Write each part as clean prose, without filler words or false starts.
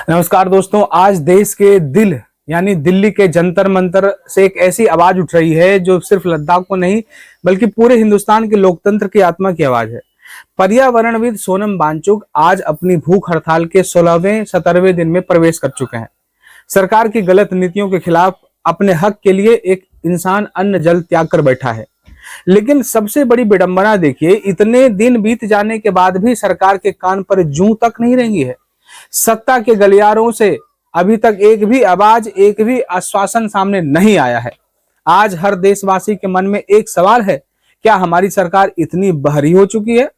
नमस्कार दोस्तों, आज देश के दिल यानी दिल्ली के जंतर मंतर से एक ऐसी आवाज उठ रही है जो सिर्फ लद्दाख को नहीं बल्कि पूरे हिंदुस्तान के लोकतंत्र की आत्मा की आवाज है। पर्यावरणविद सोनम वांगचुक आज अपनी भूख हड़ताल के 16वें 17वें दिन में प्रवेश कर चुके हैं। सरकार की गलत नीतियों के खिलाफ अपने हक के लिए एक इंसान अन्न जल त्याग कर बैठा है। लेकिन सबसे बड़ी विडंबना देखिए, इतने दिन बीत जाने के बाद भी सरकार के कान पर जूं तक नहीं रेंगी है। सत्ता के गलियारों से अभी तक एक भी आवाज, एक भी आश्वासन सामने नहीं आया है। आज हर देशवासी के मन में एक सवाल है, क्या हमारी सरकार इतनी बहरी हो चुकी है?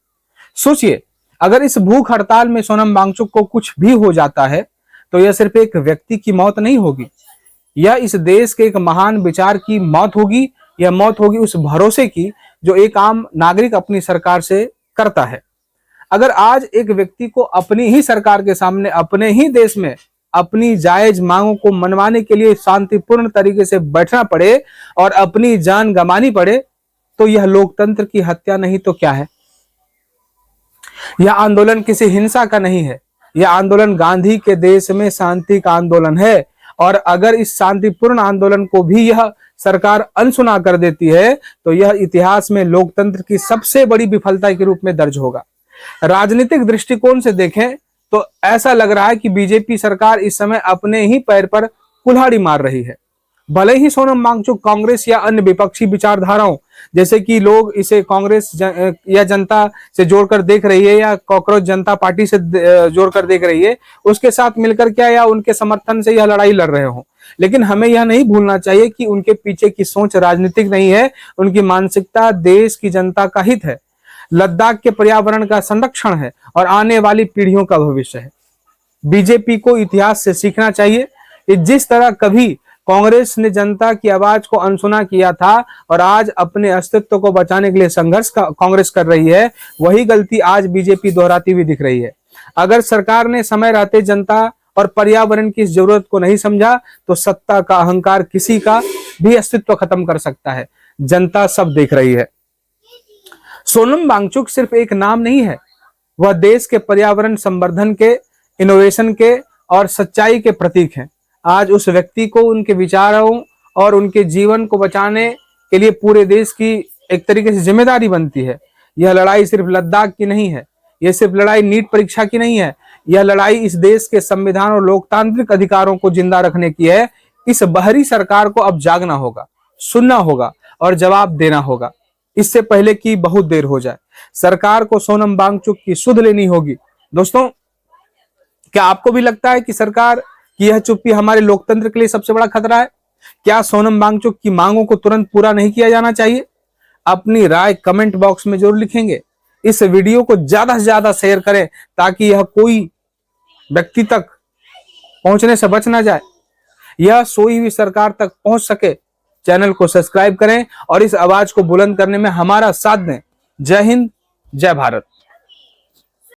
सोचिए, अगर इस भूख हड़ताल में सोनम वांगचुक को कुछ भी हो जाता है तो यह सिर्फ एक व्यक्ति की मौत नहीं होगी, यह इस देश के एक महान विचार की मौत होगी। यह मौत होगी उस भरोसे की जो एक आम नागरिक अपनी सरकार से करता है। अगर आज एक व्यक्ति को अपनी ही सरकार के सामने, अपने ही देश में अपनी जायज मांगों को मनवाने के लिए शांतिपूर्ण तरीके से बैठना पड़े और अपनी जान गंवानी पड़े, तो यह लोकतंत्र की हत्या नहीं तो क्या है? यह आंदोलन किसी हिंसा का नहीं है, यह आंदोलन गांधी के देश में शांति का आंदोलन है। और अगर इस शांतिपूर्ण आंदोलन को भी यह सरकार अनसुना कर देती है तो यह इतिहास में लोकतंत्र की सबसे बड़ी विफलता के रूप में दर्ज होगा। राजनीतिक दृष्टिकोण से देखें तो ऐसा लग रहा है कि बीजेपी सरकार इस समय अपने ही पैर पर कुल्हाड़ी मार रही है। भले ही सोनम वांगचुक कांग्रेस या अन्य विपक्षी विचारधाराओं, जैसे कि लोग इसे कांग्रेस या जनता से जोड़कर देख रही है या कॉकरोच जनता पार्टी से जोड़कर देख रही है, उसके साथ मिलकर क्या या उनके समर्थन से यह लड़ाई लड़ रहे हो, लेकिन हमें यह नहीं भूलना चाहिए कि उनके पीछे की सोच राजनीतिक नहीं है, उनकी मानसिकता देश की जनता का हित है, लद्दाख के पर्यावरण का संरक्षण है और आने वाली पीढ़ियों का भविष्य है। बीजेपी को इतिहास से सीखना चाहिए कि जिस तरह कभी कांग्रेस ने जनता की आवाज को अनसुना किया था और आज अपने अस्तित्व को बचाने के लिए संघर्ष कांग्रेस कर रही है, वही गलती आज बीजेपी दोहराती हुई दिख रही है। अगर सरकार ने समय रहते जनता और पर्यावरण की इस जरूरत को नहीं समझा तो सत्ता का अहंकार किसी का भी अस्तित्व खत्म कर सकता है। जनता सब देख रही है। सोनम वांगचुक सिर्फ एक नाम नहीं है, वह देश के पर्यावरण संवर्धन के, इनोवेशन के और सच्चाई के प्रतीक हैं। आज उस व्यक्ति को उनके विचारों और उनके जीवन को बचाने के लिए पूरे देश की एक तरीके से जिम्मेदारी बनती है। यह लड़ाई सिर्फ लद्दाख की नहीं है, यह सिर्फ लड़ाई नीट परीक्षा की नहीं है, यह लड़ाई इस देश के संविधान और लोकतांत्रिक अधिकारों को जिंदा रखने की है। इस बहरी सरकार को अब जागना होगा, सुनना होगा और जवाब देना होगा, इससे पहले कि बहुत देर हो जाए। सरकार को सोनम वांगचुक की सुध लेनी होगी। दोस्तों, क्या आपको भी लगता है कि सरकार की यह चुप्पी हमारे लोकतंत्र के लिए सबसे बड़ा खतरा है? क्या सोनम वांगचुक की मांगों को तुरंत पूरा नहीं किया जाना चाहिए? अपनी राय कमेंट बॉक्स में जरूर लिखेंगे। इस वीडियो को ज्यादा से ज्यादा शेयर करें ताकि यह कोई व्यक्ति तक पहुंचने से बच ना जाए, यह सोई हुई सरकार तक पहुंच सके। चैनल को सब्सक्राइब करें और इस आवाज को बुलंद करने में हमारा साथ दें। जय हिंद, जय भारत।